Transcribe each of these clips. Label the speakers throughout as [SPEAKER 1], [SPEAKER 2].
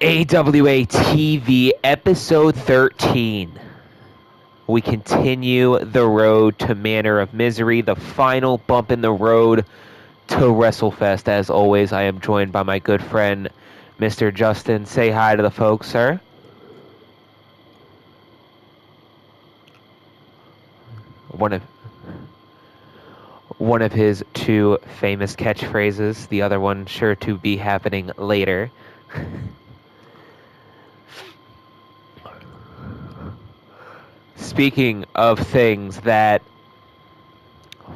[SPEAKER 1] AWA TV Episode 13. We continue the road to Manor of Misery, the final bump in the road to WrestleFest. As always, I am joined by my good friend, Mr. Justin. Say hi to the folks, sir. One of his two famous catchphrases, the other one sure to be happening later. Speaking of things that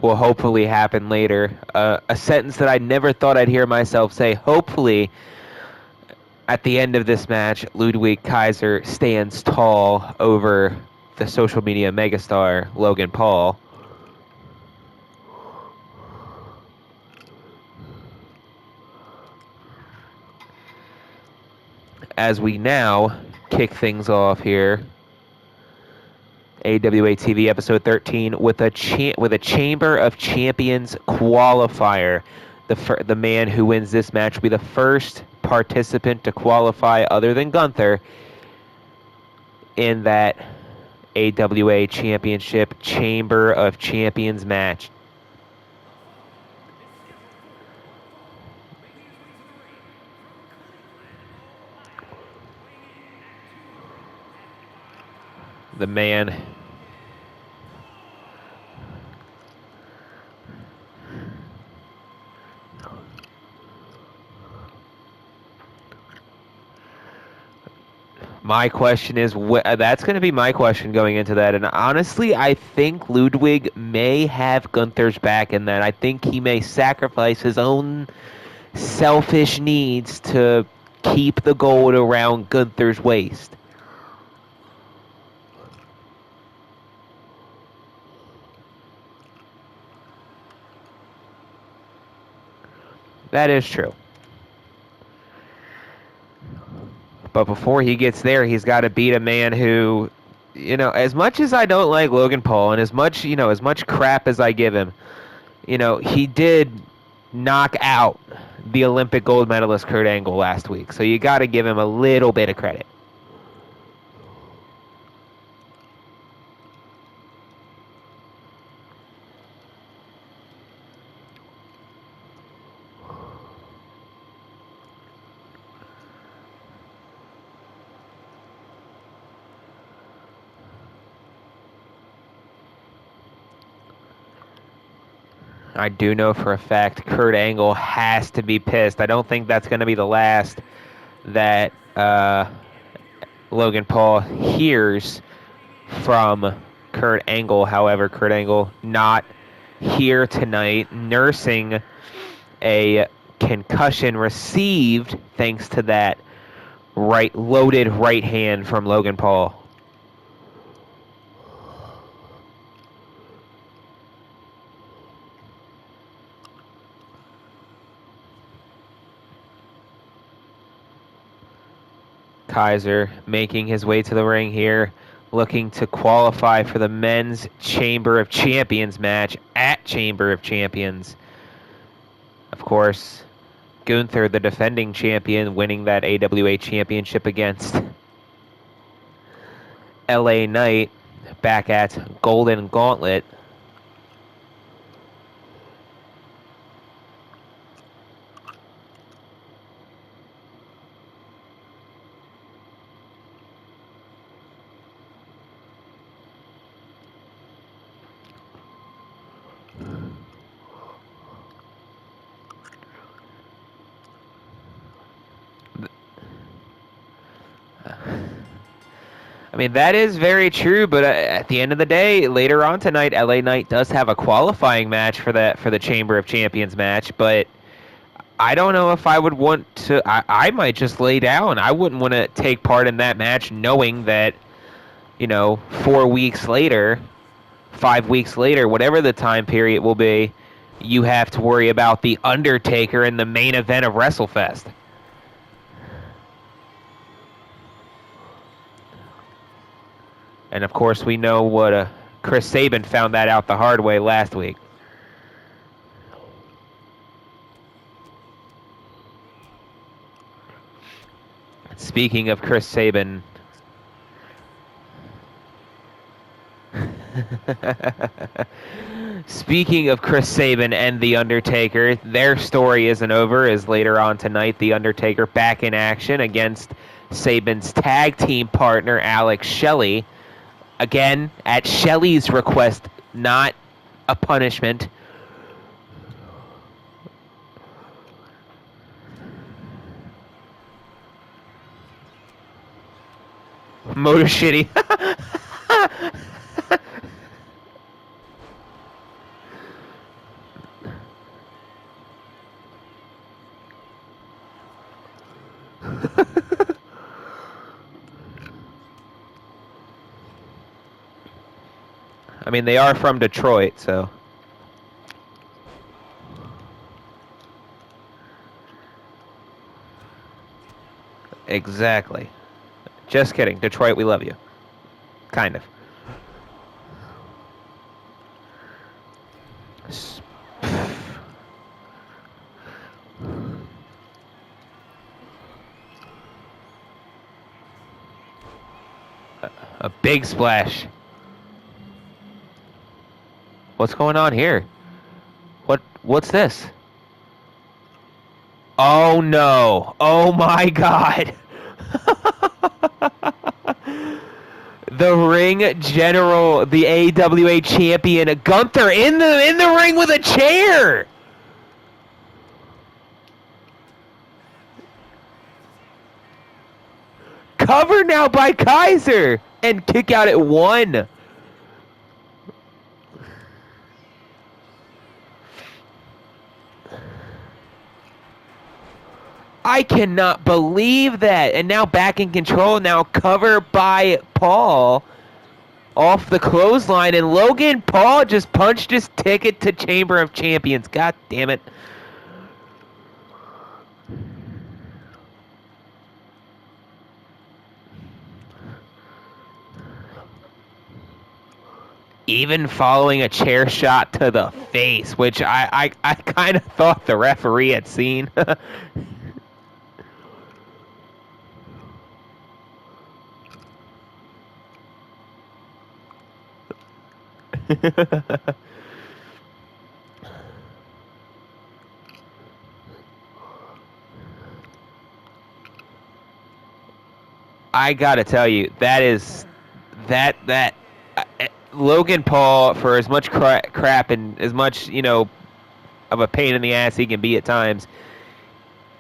[SPEAKER 1] will hopefully happen later, a sentence that I never thought I'd hear myself say, hopefully, at the end of this match, Ludwig Kaiser stands tall over the social media megastar, Logan Paul. As we now kick things off here, AWA TV Episode 13 with a Chamber of Champions qualifier. The man who wins this match will be the first participant to qualify, other than Gunther, in that AWA Championship Chamber of Champions match. The man my question is, that's going to be my question going into that. And honestly, I think Ludwig may have Gunther's back in that. I think he may sacrifice his own selfish needs to keep the gold around Gunther's waist. That is true. But before he gets there, he's got to beat a man who, as much as I don't like Logan Paul and as much crap as I give him, he did knock out the Olympic gold medalist Kurt Angle last week. So you got to give him a little bit of credit. I do know for a fact Kurt Angle has to be pissed. I don't think that's going to be the last that Logan Paul hears from Kurt Angle. However, Kurt Angle not here tonight, nursing a concussion received thanks to that loaded right hand from Logan Paul. Kaiser making his way to the ring here, looking to qualify for the men's Chamber of Champions match at Chamber of Champions. Of course, Gunther, the defending champion, winning that AWA championship against LA Knight back at Golden Gauntlet. I mean, that is very true, but at the end of the day, later on tonight, LA Knight does have a qualifying match for the Chamber of Champions match, but I don't know if I would want to. I might just lay down. I wouldn't want to take part in that match knowing that, 4 weeks later, 5 weeks later, whatever the time period will be, you have to worry about The Undertaker in the main event of WrestleFest. And of course, we know what Chris Sabin found that out the hard way last week. Speaking of Chris Sabin. Speaking of Chris Sabin and The Undertaker, their story isn't over as later on tonight, The Undertaker back in action against Sabin's tag team partner, Alex Shelley. Again, at Shelley's request, not a punishment. Motor Shitty. I mean, they are from Detroit, so. Exactly. Just kidding. Detroit, we love you. Kind of. A big splash. What's going on here? What's this? Oh no. Oh my god. The ring general, the AWA champion, Gunther in the ring with a chair. Covered now by Kaiser and kick out at 1. I cannot believe that. And now back in control. Now cover by Paul off the clothesline. And Logan Paul just punched his ticket to Chamber of Champions. God damn it. Even following a chair shot to the face, which I kind of thought the referee had seen. I gotta tell you, that Logan Paul, for as much crap and as much, of a pain in the ass he can be at times,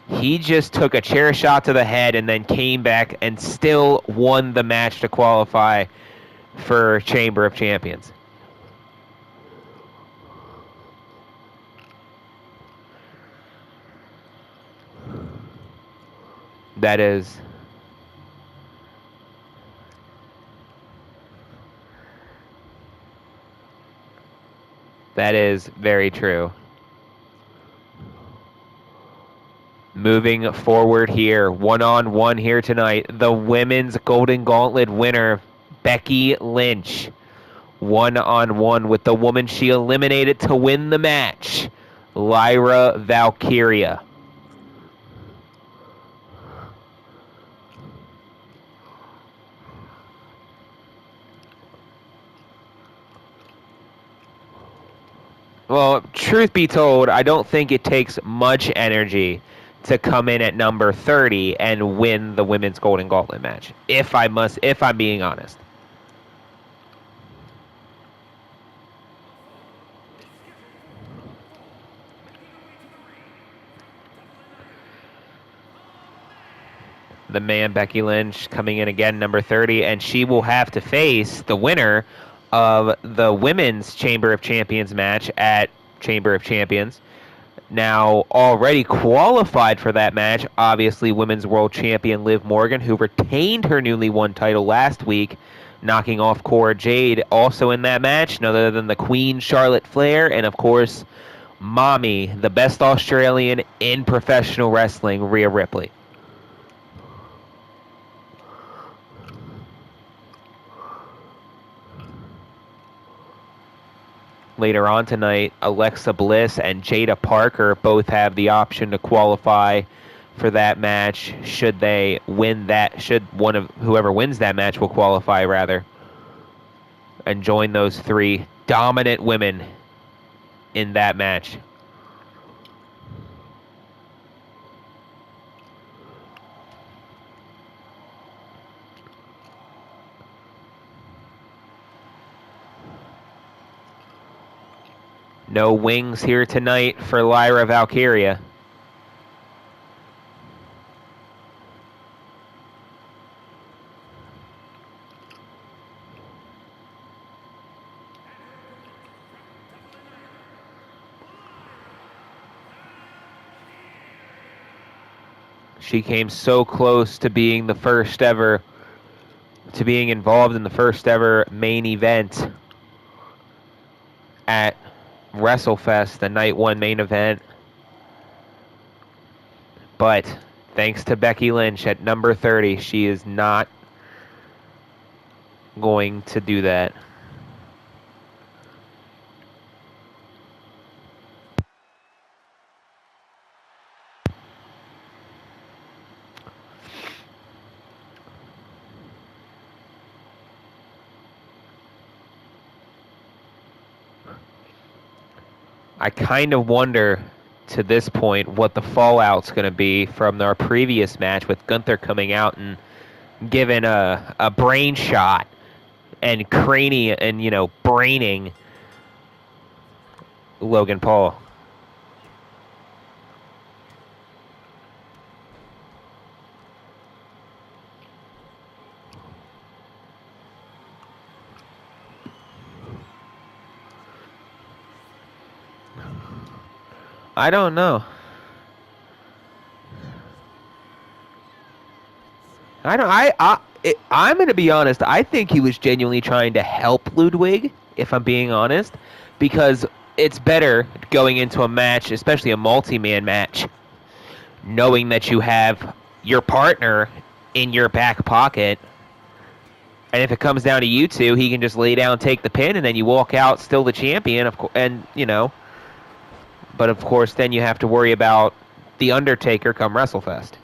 [SPEAKER 1] he just took a chair shot to the head and then came back and still won the match to qualify for Chamber of Champions. That is very true. Moving forward here, one-on-one here tonight, the Women's Golden Gauntlet winner, Becky Lynch. One-on-one with the woman she eliminated to win the match, Lyra Valkyria. Well, truth be told, I don't think it takes much energy to come in at number 30 and win the Women's Golden Gauntlet match, if I'm being honest. The man, Becky Lynch, coming in again, number 30, and she will have to face the winner of the Women's Chamber of Champions match at Chamber of Champions. Now, already qualified for that match, obviously Women's World Champion Liv Morgan, who retained her newly won title last week, knocking off Cora Jade. Also in that match, none other than the Queen, Charlotte Flair, and of course, Mommy, the best Australian in professional wrestling, Rhea Ripley. Later on tonight, Alexa Bliss and Jada Parker both have the option to qualify for that match. Should they win that, should one of whoever wins that match will qualify rather, and join those 3 dominant women in that match. No wings here tonight for Lyra Valkyria. She came so close to being the first ever, to being involved in the first ever main event at WrestleFest, the night 1 main event. But thanks to Becky Lynch at number 30, she is not going to do that. I kind of wonder to this point what the fallout's going to be from our previous match with Gunther coming out and giving a brain shot and braining Logan Paul. I don't know. I'm going to be honest. I think he was genuinely trying to help Ludwig, if I'm being honest, because it's better going into a match, especially a multi-man match, knowing that you have your partner in your back pocket. And if it comes down to you two, he can just lay down, take the pin, and then you walk out still the champion, of course, and, but of course, then you have to worry about The Undertaker come WrestleFest.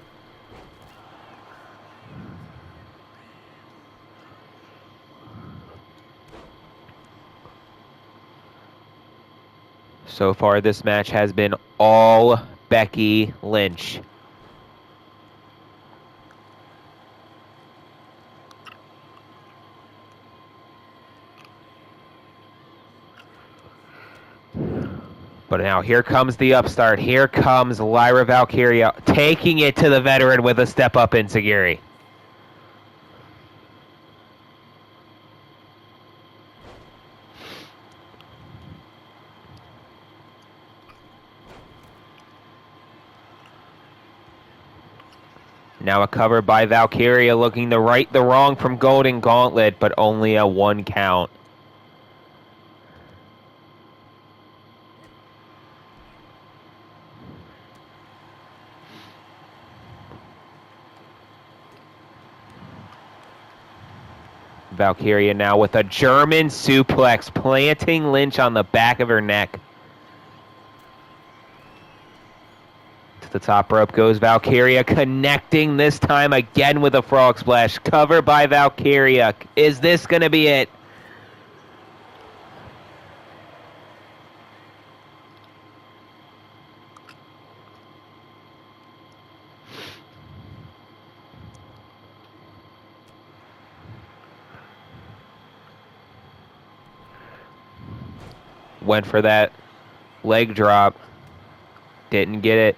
[SPEAKER 1] So far, this match has been all Becky Lynch. But now here comes the upstart. Here comes Lyra Valkyria taking it to the veteran with a step-up enziguri. Now a cover by Valkyria, looking to right the wrong from Golden Gauntlet, but only a 1 count. Valkyria now with a German suplex, planting Lynch on the back of her neck. To the top rope goes Valkyria, connecting this time again with a frog splash. Cover by Valkyria. Is this going to be it? Went for that leg drop. Didn't get it.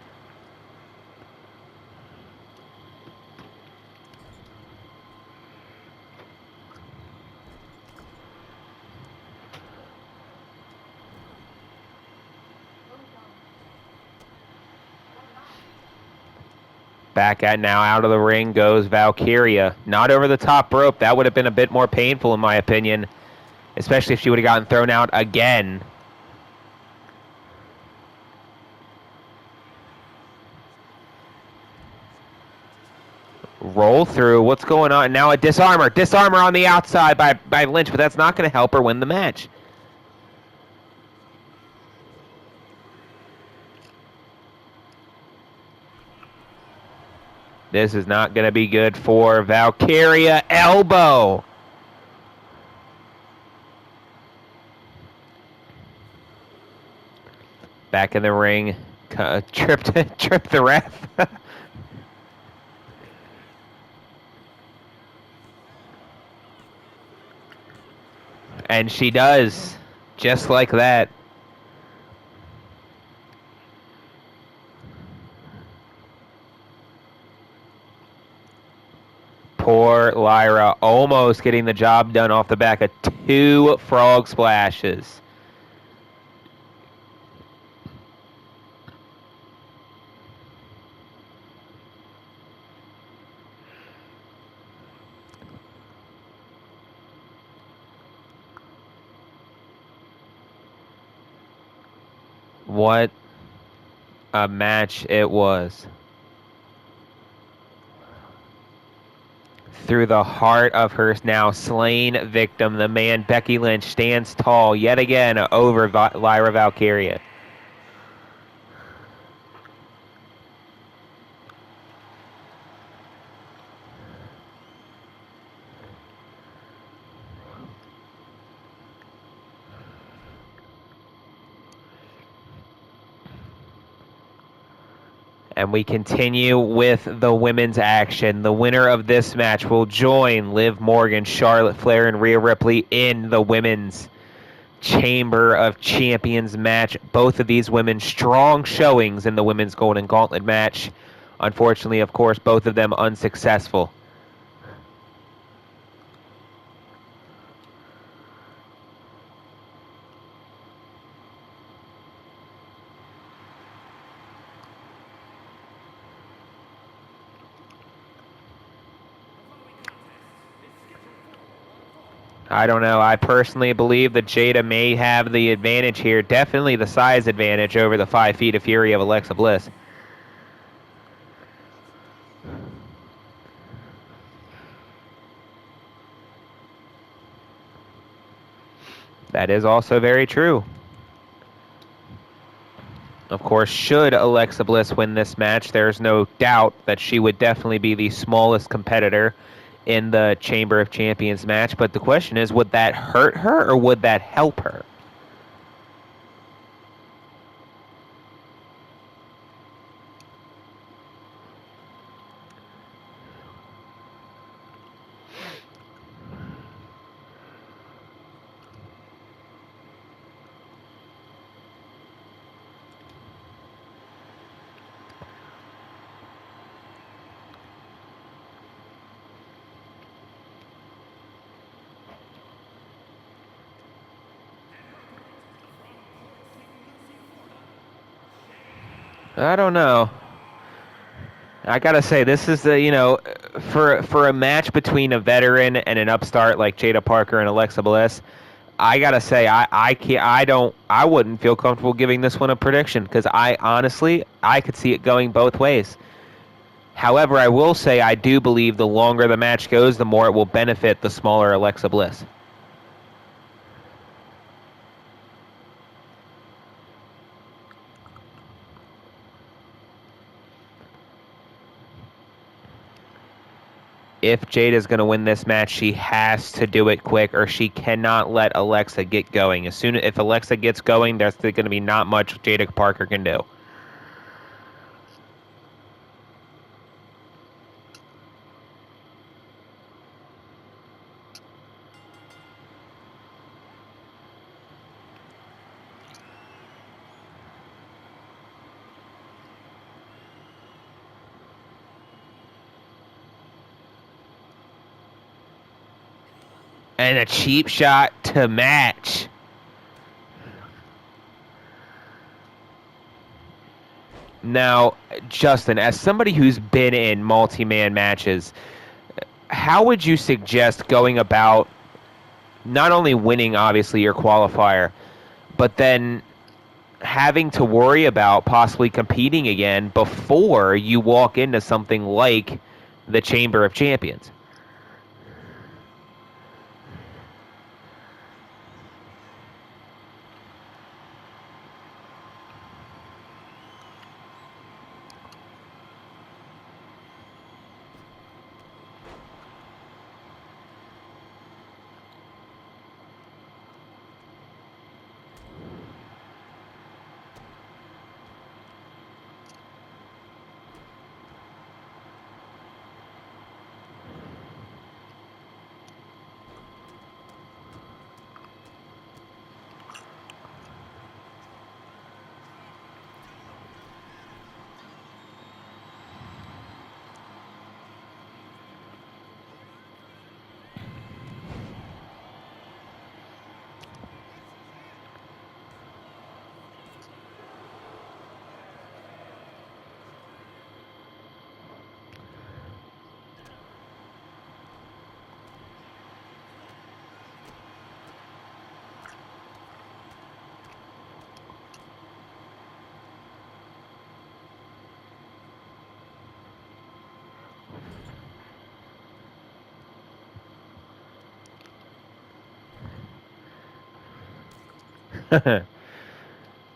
[SPEAKER 1] Back at now, out of the ring goes Valkyria. Not over the top rope. That would have been a bit more painful in my opinion. Especially if she would have gotten thrown out again. Roll through. What's going on? Now a disarmer. Disarmer on the outside by Lynch, but that's not going to help her win the match. This is not going to be good for Valkyria. Elbow. Back in the ring. Tripped the ref. And she does. Just like that. Poor Lyra, almost getting the job done off the back of 2 frog splashes. What a match it was. Through the heart of her now slain victim, the man Becky Lynch stands tall yet again over Lyra Valkyria. And we continue with the women's action. The winner of this match will join Liv Morgan, Charlotte Flair, and Rhea Ripley in the women's Chamber of Champions match. Both of these women strong showings in the women's Golden Gauntlet match. Unfortunately, of course, both of them unsuccessful. I don't know. I personally believe that Jada may have the advantage here. Definitely the size advantage over the 5 feet of fury of Alexa Bliss. That is also very true. Of course, should Alexa Bliss win this match, there's no doubt that she would definitely be the smallest competitor in the Chamber of Champions match. But the question is, would that hurt her or would that help her? I don't know. I gotta say, this is the for a match between a veteran and an upstart like Jada Parker and Alexa Bliss. I gotta say, I wouldn't feel comfortable giving this one a prediction because I honestly could see it going both ways. However, I will say I do believe the longer the match goes, the more it will benefit the smaller Alexa Bliss. If Jada's going to win this match, she has to do it quick, or she cannot let Alexa get going. If Alexa gets going, there's going to be not much Jada Parker can do. And a cheap shot to match. Now, Justin, as somebody who's been in multi-man matches, how would you suggest going about not only winning, obviously, your qualifier, but then having to worry about possibly competing again before you walk into something like the Chamber of Champions?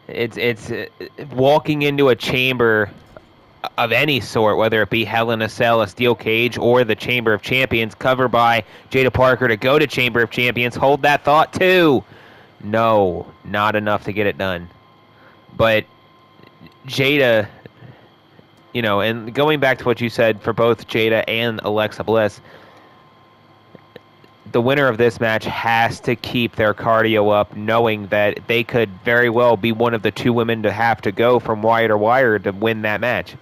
[SPEAKER 1] It's walking into a chamber of any sort, whether it be Hell in a Cell, a steel cage, or the Chamber of Champions, covered by Jada Parker to go to Chamber of Champions. Hold that thought too. No, not enough to get it done. But Jada, and going back to what you said for both Jada and Alexa Bliss, the winner of this match has to keep their cardio up, knowing that they could very well be one of the two women to have to go from wire to wire to win that match.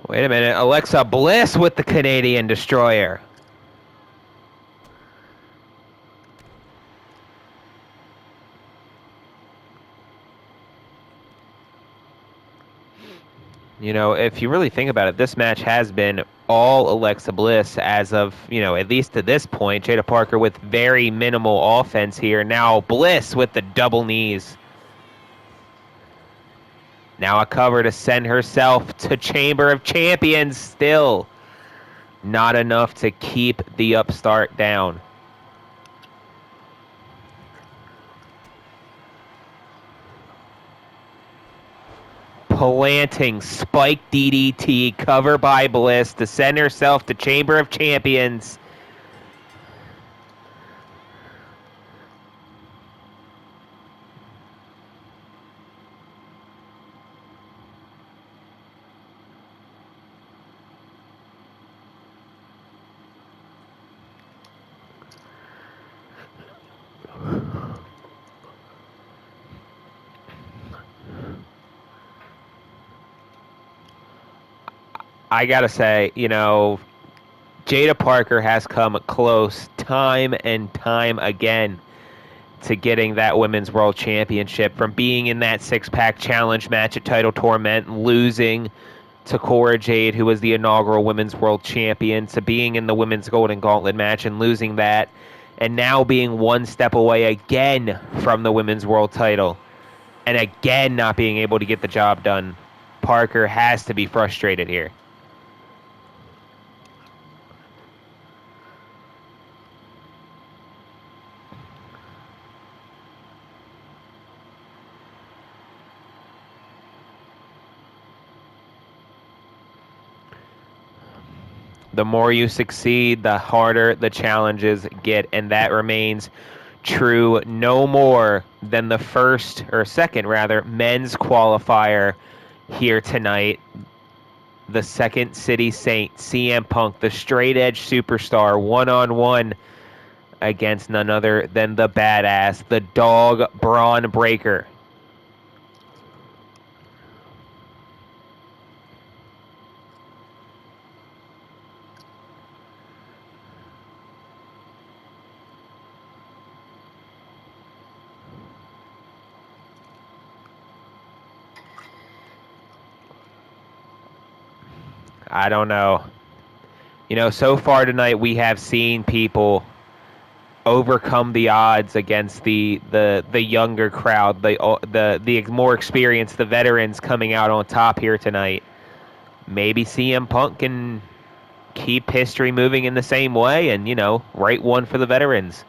[SPEAKER 1] Wait a minute. Alexa Bliss with the Canadian Destroyer. If you really think about it, this match has been all Alexa Bliss as of, at least to this point. Jada Parker with very minimal offense here. Now Bliss with the double knees. Now a cover to send herself to Chamber of Champions. Still not enough to keep the upstart down. Planting spike DDT, cover by Bliss to send herself to Chamber of Champions. I gotta say, Jada Parker has come close time and time again to getting that Women's World Championship, from being in that six-pack challenge match at Title Tournament, losing to Cora Jade, who was the inaugural Women's World Champion, to being in the Women's Golden Gauntlet match and losing that, and now being one step away again from the Women's World title, and again not being able to get the job done. Parker has to be frustrated here. The more you succeed, the harder the challenges get, and that remains true no more than the second men's qualifier here tonight. The Second City Saint, CM Punk, the straight edge superstar, one-on-one against none other than the badass, the dog Braun Breaker. I don't know. So far tonight we have seen people overcome the odds against the younger crowd, the more experienced, the veterans coming out on top here tonight. Maybe CM Punk can keep history moving in the same way and, write one for the veterans.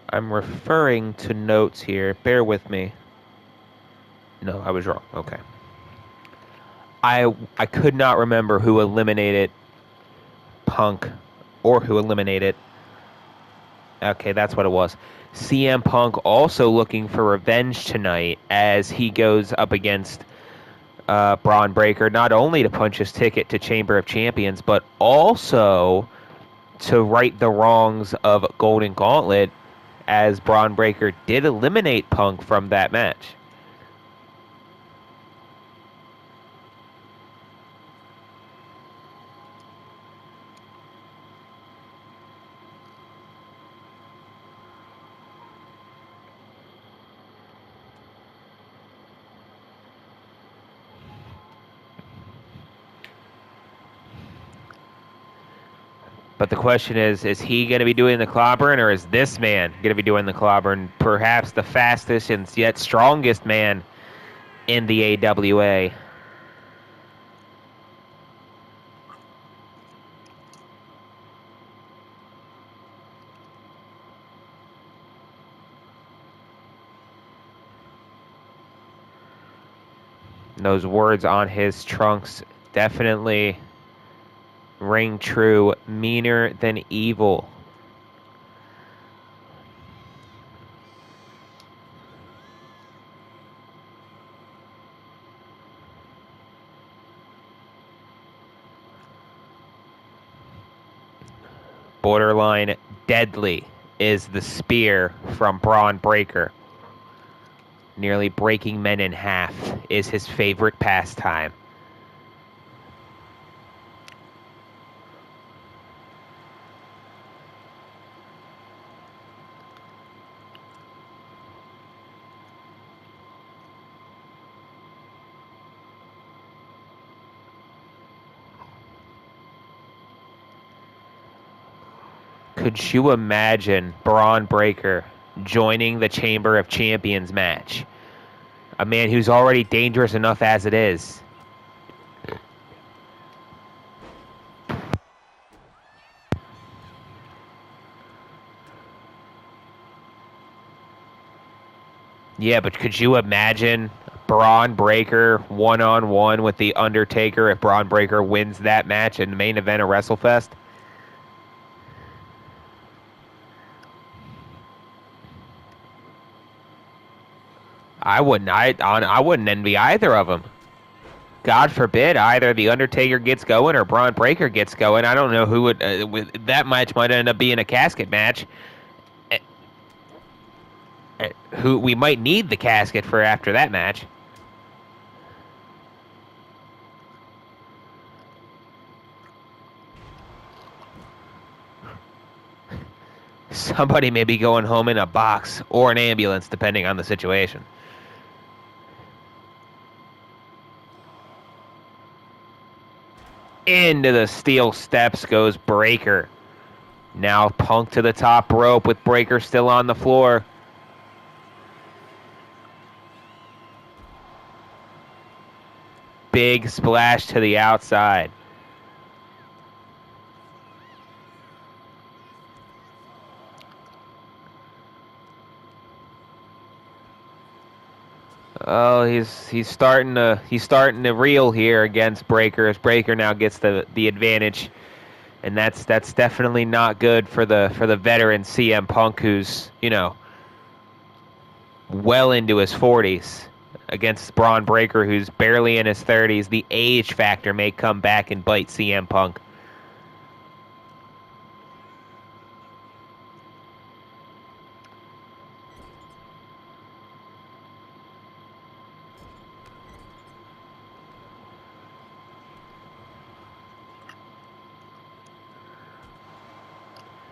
[SPEAKER 1] I'm referring to notes here. Bear with me. No, I was wrong. Okay. I could not remember who eliminated Punk or who eliminated. Okay, that's what it was. CM Punk also looking for revenge tonight as he goes up against Braun Breaker, not only to punch his ticket to Chamber of Champions, but also to right the wrongs of Golden Gauntlet, as Braun Breaker did eliminate Punk from that match. But the question is he going to be doing the clobbering, or is this man going to be doing the clobbering? Perhaps the fastest and yet strongest man in the AWA. Those words on his trunks definitely ring true. Meaner than evil. Borderline deadly is the spear from Braun Breaker. Nearly breaking men in half is his favorite pastime. Could you imagine Braun Breaker joining the Chamber of Champions match? A man who's already dangerous enough as it is. Yeah, but could you imagine Braun Breaker one-on-one with The Undertaker if Braun Breaker wins that match in the main event of WrestleFest? I wouldn't. I wouldn't envy either of them. God forbid either The Undertaker gets going or Braun Breaker gets going. I don't know who would. That match might end up being a casket match. Uh, who we might need the casket for after that match. Somebody may be going home in a box or an ambulance, depending on the situation. Into the steel steps goes Breaker. Now Punk to the top rope with Breaker still on the floor. Big splash to the outside. Oh, he's starting to reel here against Breaker as Breaker now gets the advantage, and that's definitely not good for the veteran CM Punk, who's well into his 40s, against Braun Breaker, who's barely in his 30s. The age factor may come back and bite CM Punk.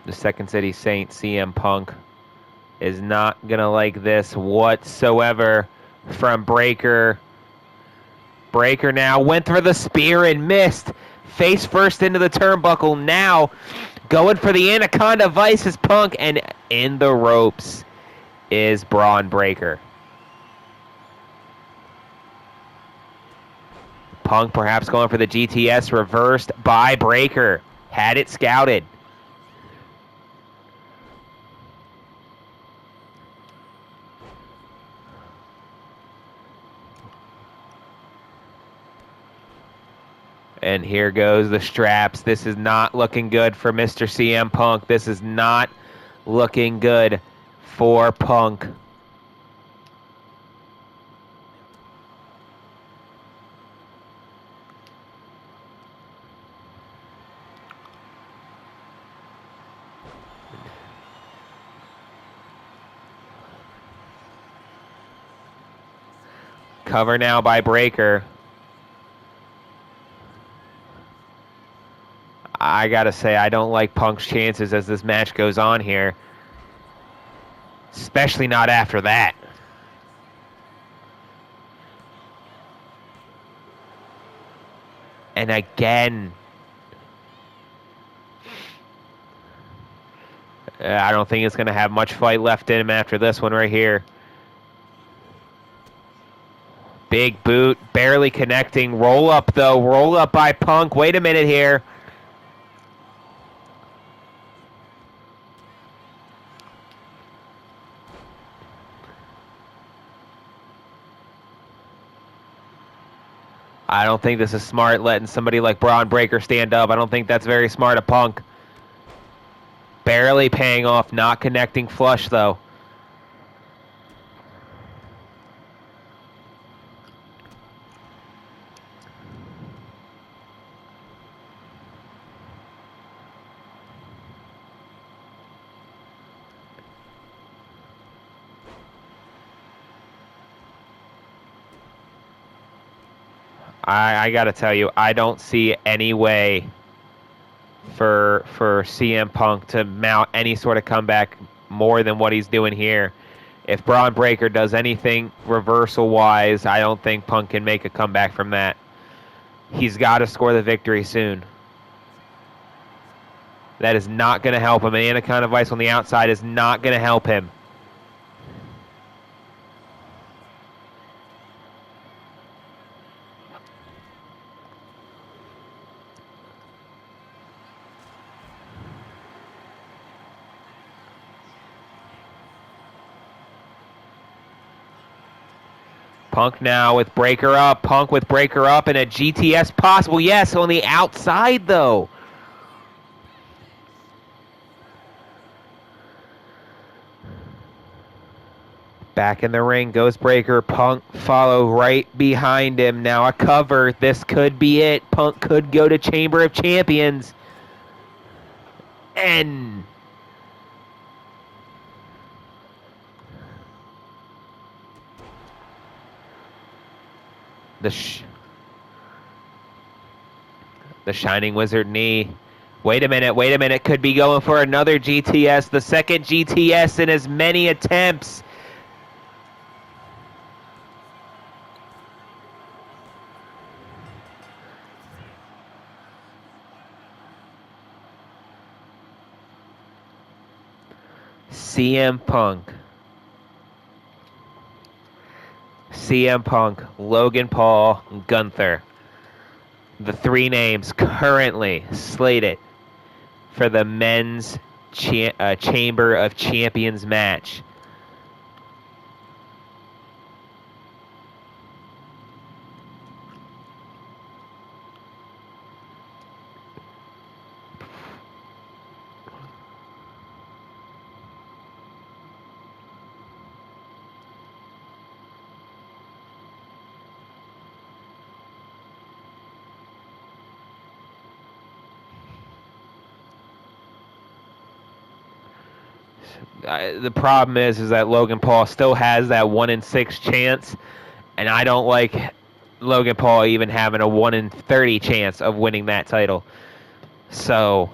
[SPEAKER 1] The Second City Saint, CM Punk, is not going to like this whatsoever from Breaker. Breaker now went for the spear and missed. Face first into the turnbuckle. Now going for the Anaconda Vice is Punk, and in the ropes is Braun Breaker. Punk perhaps going for the GTS, reversed by Breaker. Had it scouted. And here goes the straps. This is not looking good for Mr. CM Punk. This is not looking good for Punk. Cover now by Breaker. I gotta say, I don't like Punk's chances as this match goes on here. Especially not after that. And again, I don't think it's going to have much fight left in him after this one right here. Big boot, barely connecting. Roll up, though. Roll up by Punk. Wait a minute here. I don't think this is smart, letting somebody like Braun Breaker stand up. I don't think that's very smart of Punk. Barely paying off, not connecting flush, though. I gotta tell you, I don't see any way for CM Punk to mount any sort of comeback more than what he's doing here. If Braun Breaker does anything reversal-wise, I don't think Punk can make a comeback from that. He's got to score the victory soon. That is not going to help him. An Anaconda Vice on the outside is not going to help him. Punk now with Breaker up. Punk with Breaker up and a GTS possible. Yes, on the outside, though. Back in the ring goes Breaker. Punk follow right behind him. Now a cover. This could be it. Punk could go to Chamber of Champions. And the Shining Wizard knee. Wait a minute. Could be going for another GTS. The second GTS in as many attempts. CM Punk, Logan Paul, Gunther. The three names currently slated for the men's Chamber of Champions match. The problem is that Logan Paul still has that 1 in 6 chance, and I don't like Logan Paul even having a 1 in 30 chance of winning that title. So,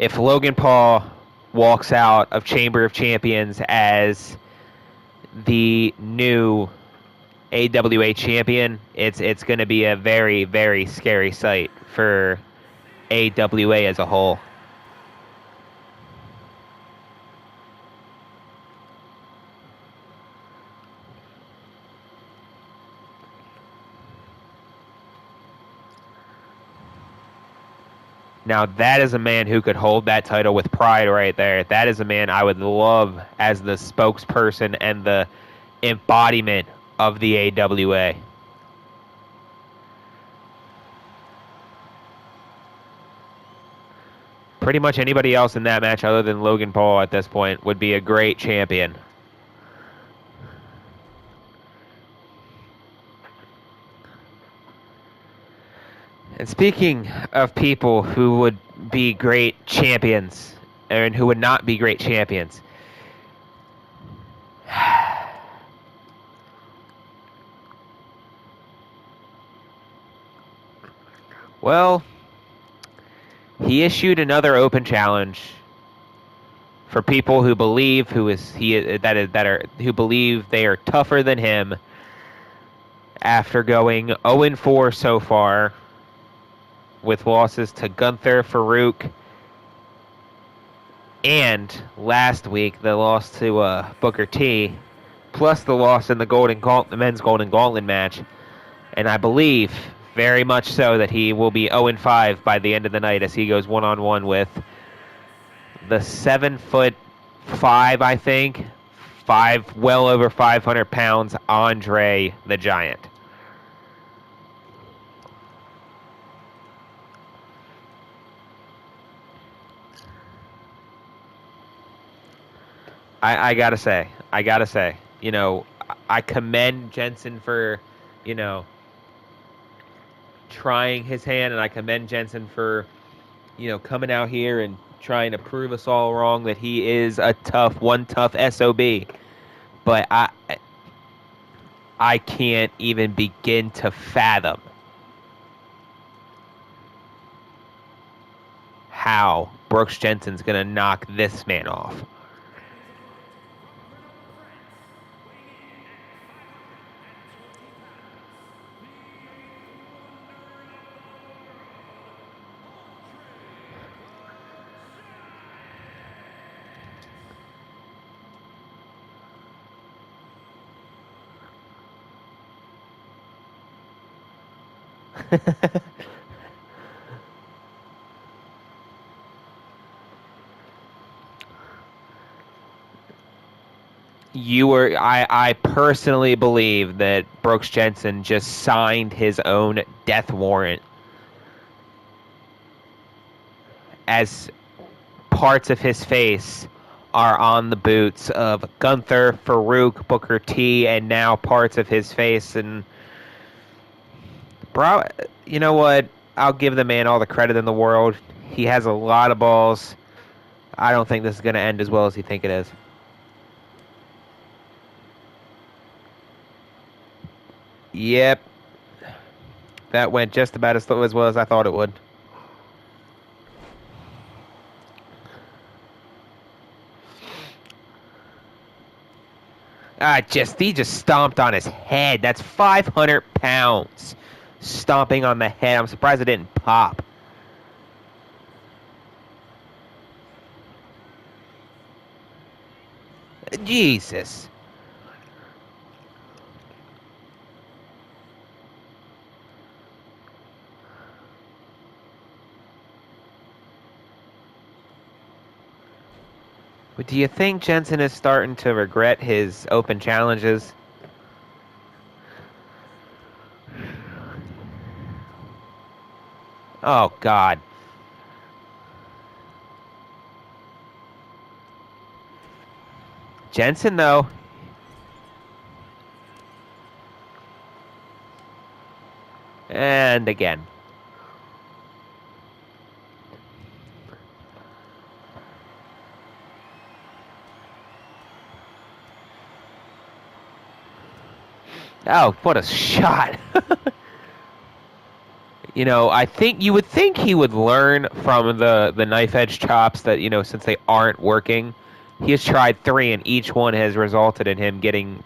[SPEAKER 1] if Logan Paul walks out of Chamber of Champions as the new AWA champion, it's going to be a very, very scary sight for AWA as a whole. Now, that is a man who could hold that title with pride right there. That is a man I would love as the spokesperson and the embodiment of the AWA. pretty much anybody else in that match other than Logan Paul at this point would be a great champion. And speaking of people who would be great champions and who would not be great champions, well, he issued another open challenge for people who believe who believe they are tougher than him after going 0-4 so far with losses to Gunther, Farouk, and last week the loss to Booker T, plus the loss in the men's Golden Gauntlet match. And I believe very much so that he will be 0-5 by the end of the night as he goes one-on-one with the 7'5", I think, well over 500 pounds, Andre the Giant. I gotta say, you know, I commend Jensen for, you know, trying his hand, and I commend Jensen for, you know, coming out here and trying to prove us all wrong that he is one tough SOB. But I can't even begin to fathom how Brooks Jensen's gonna knock this man off. I personally believe that Brooks Jensen just signed his own death warrant as parts of his face are on the boots of Gunther, Farouk, Booker T, and now parts of his face. And bro, you know what? I'll give the man all the credit in the world. He has a lot of balls. I don't think this is going to end as well as you think it is. Yep. That went just about as well as I thought it would. He just stomped on his head. That's 500 pounds stomping on the head. I'm surprised it didn't pop. Jesus. But do you think Jensen is starting to regret his open challenges? Oh, God. Jensen, though. And again. Oh, what a shot. You know, you would think he would learn from the knife edge chops that, you know, since they aren't working. He has tried 3, and each one has resulted in him getting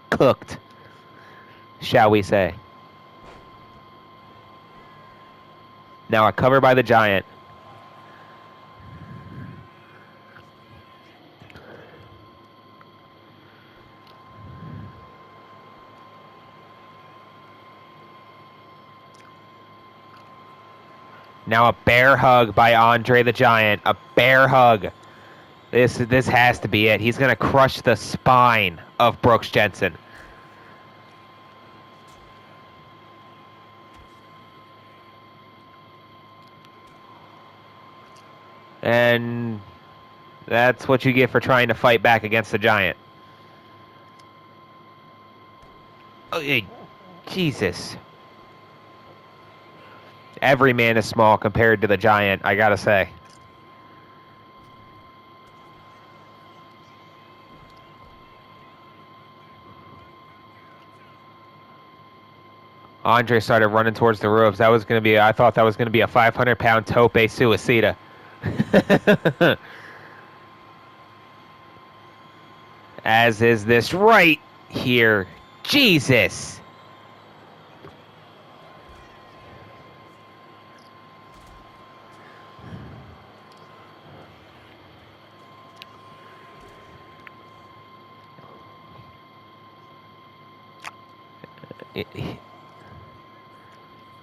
[SPEAKER 1] cooked, shall we say. Now a cover by the Giant. Now a bear hug by Andre the Giant. A bear hug. This has to be it. He's going to crush the spine of Brooks Jensen. And that's what you get for trying to fight back against the Giant. Oh, Jesus. Every man is small compared to the Giant, I gotta say. Andre started running towards the ropes. That was going to be, I thought that was going to be a 500-pound tope suicida. As is this right here. Jesus.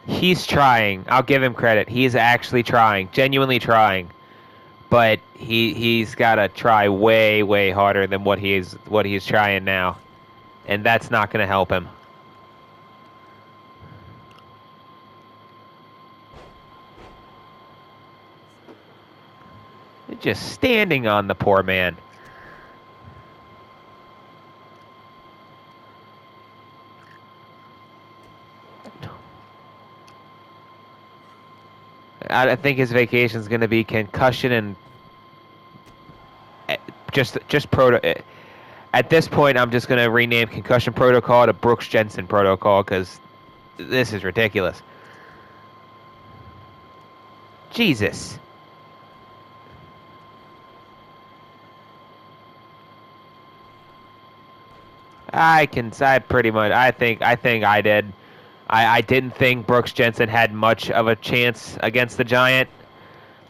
[SPEAKER 1] He's trying. I'll give him credit. He's actually trying, genuinely trying. But he's got to try way, way harder than what he's trying now. And that's not going to help him. Just standing on the poor man. I think his vacation is going to be concussion and just proto. At this point, I'm just going to rename concussion protocol to Brooks Jensen protocol because this is ridiculous. Jesus. I pretty much. I think I did. I didn't think Brooks Jensen had much of a chance against the Giant,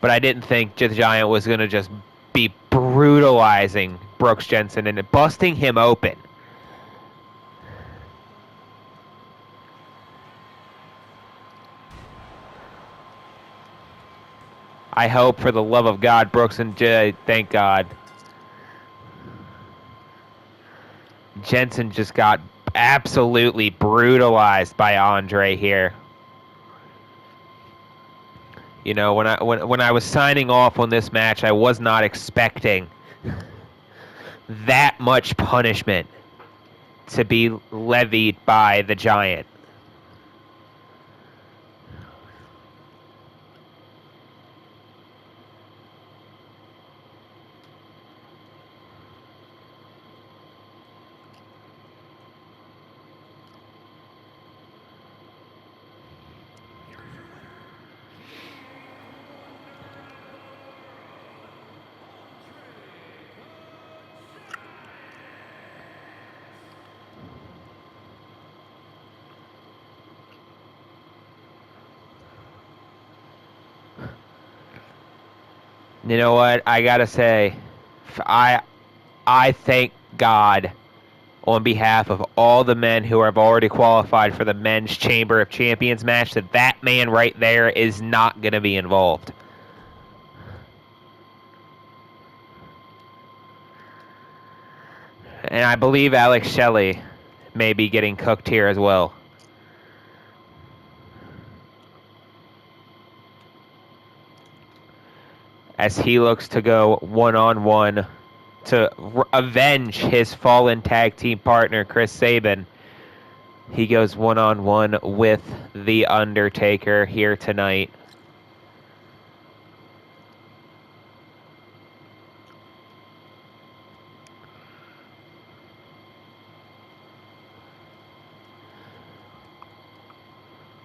[SPEAKER 1] but I didn't think the Giant was going to just be brutalizing Brooks Jensen and busting him open. I hope, for the love of God, Brooks and Jay, thank God. Jensen just got absolutely brutalized by Andre here. You know, when I was signing off on this match, I was not expecting that much punishment to be levied by the Giant. You know what? I gotta say, I thank God on behalf of all the men who have already qualified for the men's Chamber of Champions match that that man right there is not gonna be involved. And I believe Alex Shelley may be getting cooked here as well. As he looks to go one-on-one to avenge his fallen tag team partner, Chris Sabin. He goes one-on-one with The Undertaker here tonight.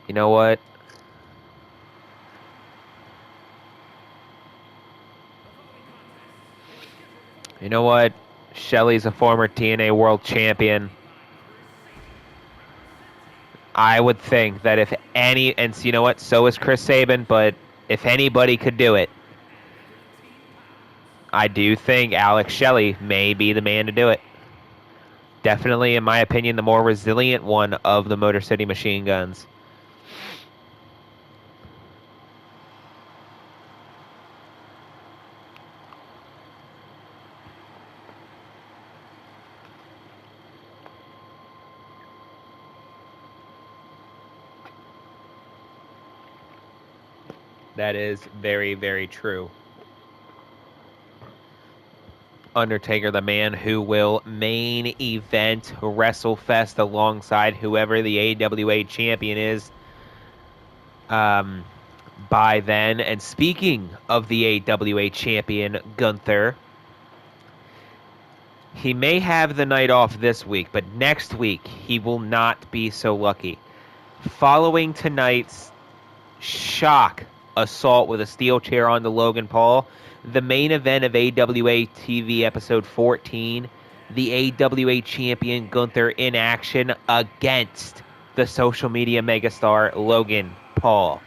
[SPEAKER 1] You know what? You know what? Shelley's a former TNA World Champion. I would think that if any, and you know what? So is Chris Sabin, but if anybody could do it, I do think Alex Shelley may be the man to do it. Definitely, in my opinion, the more resilient one of the Motor City Machine Guns. That is very, very true. Undertaker, the man who will main event WrestleFest alongside whoever the AWA champion is by then. And speaking of the AWA champion, Gunther, he may have the night off this week, but next week he will not be so lucky. Following tonight's shock assault with a steel chair onto Logan Paul, the main event of AWA TV episode 14, the AWA champion Gunther in action against the social media megastar Logan Paul.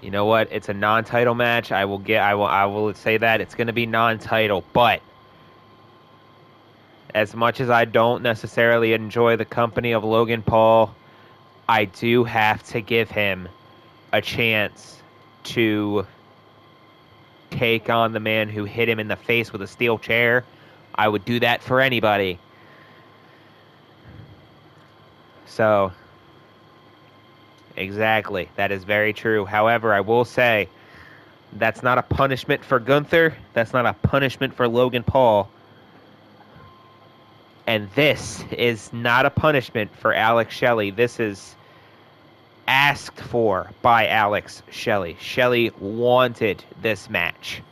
[SPEAKER 1] You know what? It's a non-title match. I will say that it's going to be non-title, but as much as I don't necessarily enjoy the company of Logan Paul, I do have to give him a chance to take on the man who hit him in the face with a steel chair. I would do that for anybody. So, exactly. That is very true. However, I will say that's not a punishment for Gunther. That's not a punishment for Logan Paul. And this is not a punishment for Alex Shelley. This is asked for by Alex Shelley. Shelley wanted this match.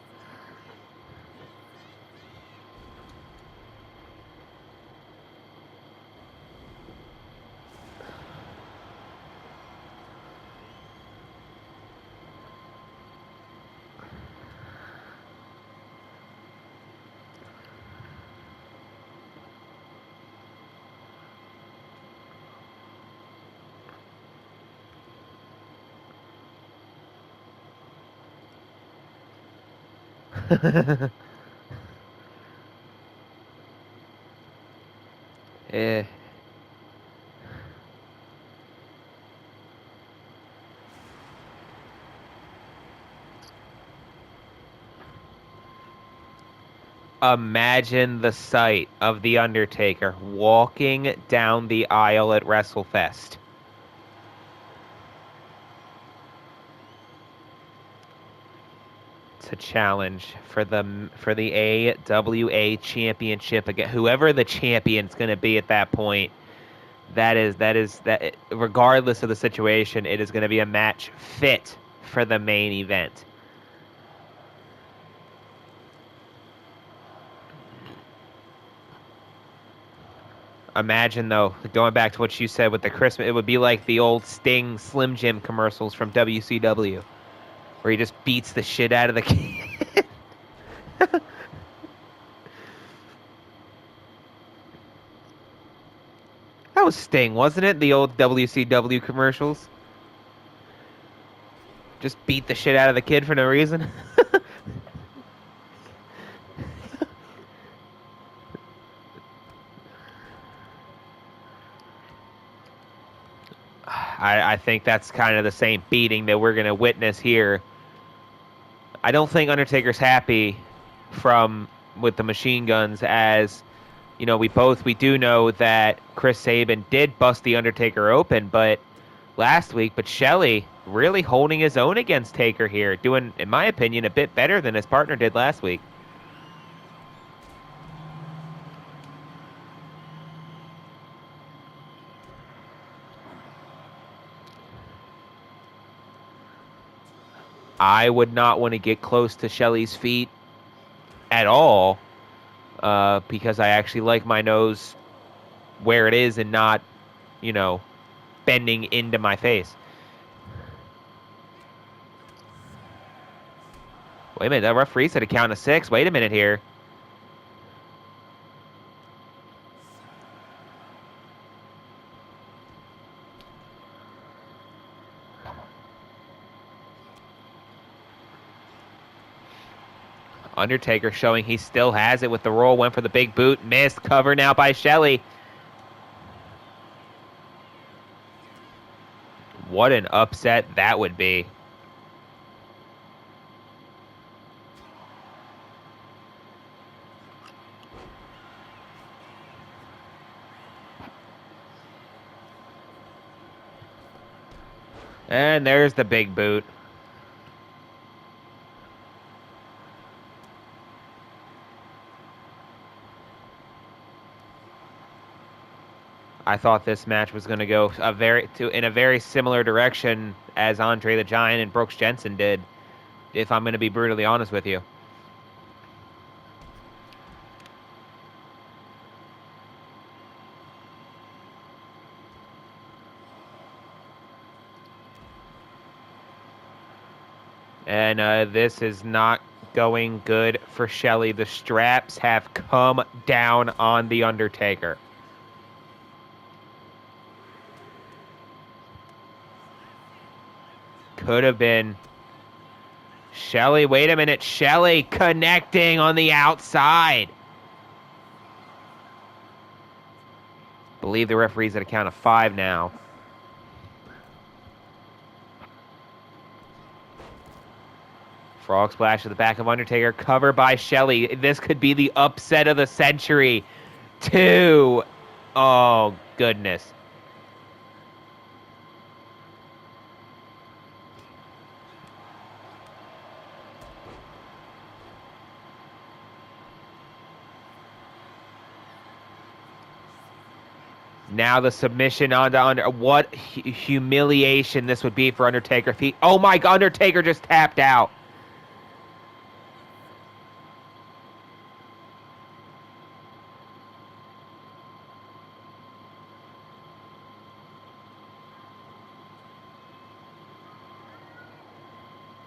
[SPEAKER 1] eh. Imagine the sight of The Undertaker walking down the aisle at WrestleFest. To challenge for the AWA championship again. Whoever the champion's going to be at that point, that regardless of the situation, it is going to be a match fit for the main event. Imagine, though, going back to what you said with the Christmas, it would be like the old Sting Slim Jim commercials from WCW, where he just beats the shit out of the kid. That was Sting, wasn't it? The old WCW commercials. Just beat the shit out of the kid for no reason. I think that's kind of the same beating that we're going to witness here. I don't think Undertaker's happy with the machine guns, as you know, we do know that Chris Sabin did bust the Undertaker open, but last week, but Shelley really holding his own against Taker here, doing, in my opinion, a bit better than his partner did last week. I would not want to get close to Shelley's feet at all, because I actually like my nose where it is and not, you know, bending into my face. Wait a minute, that referee said a count of 6. Wait a minute here. Undertaker showing he still has it with the roll. Went for the big boot. Missed. Cover now by Shelley. What an upset that would be. And there's the big boot. I thought this match was going to go in a very similar direction as Andre the Giant and Brooks Jensen did, if I'm going to be brutally honest with you. And this is not going good for Shelley. The straps have come down on The Undertaker. Could have been. Shelley, wait a minute. Shelley connecting on the outside. Believe the referee's at a count of 5 now. Frog splash to the back of Undertaker. Cover by Shelley. This could be the upset of the century. 2. Oh, goodness. Now the submission onto Under. What humiliation this would be for Undertaker. Oh my God, Undertaker just tapped out.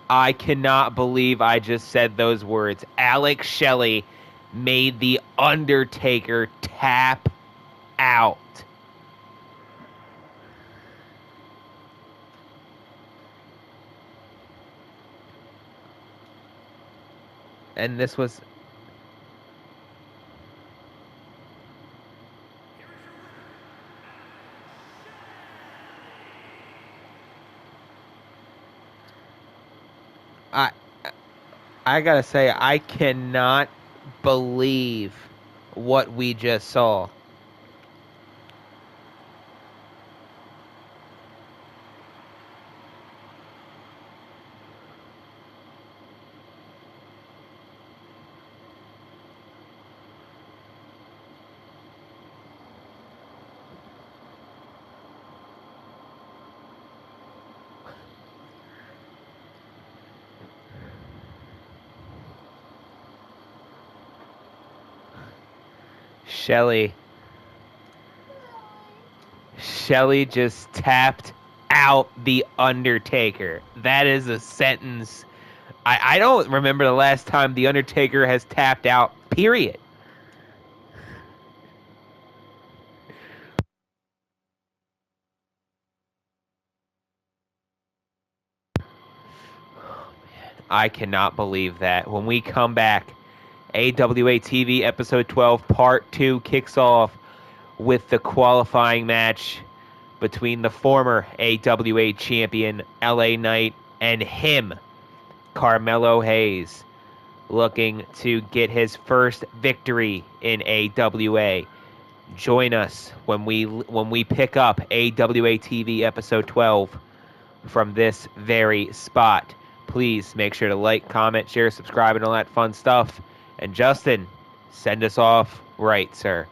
[SPEAKER 1] I cannot believe I just said those words. Alex Shelley made The Undertaker tap out. And this was... I gotta say, I cannot believe what we just saw. Shelley just tapped out The Undertaker. That is a sentence. I don't remember the last time The Undertaker has tapped out, period. I cannot believe that. When we come back, AWA TV Episode 12 Part 2 kicks off with the qualifying match between the former AWA champion LA Knight and him, Carmelo Hayes, looking to get his first victory in AWA. Join us when we pick up AWA TV Episode 12 from this very spot. Please make sure to like, comment, share, subscribe, and all that fun stuff. And Justin, send us off right, sir.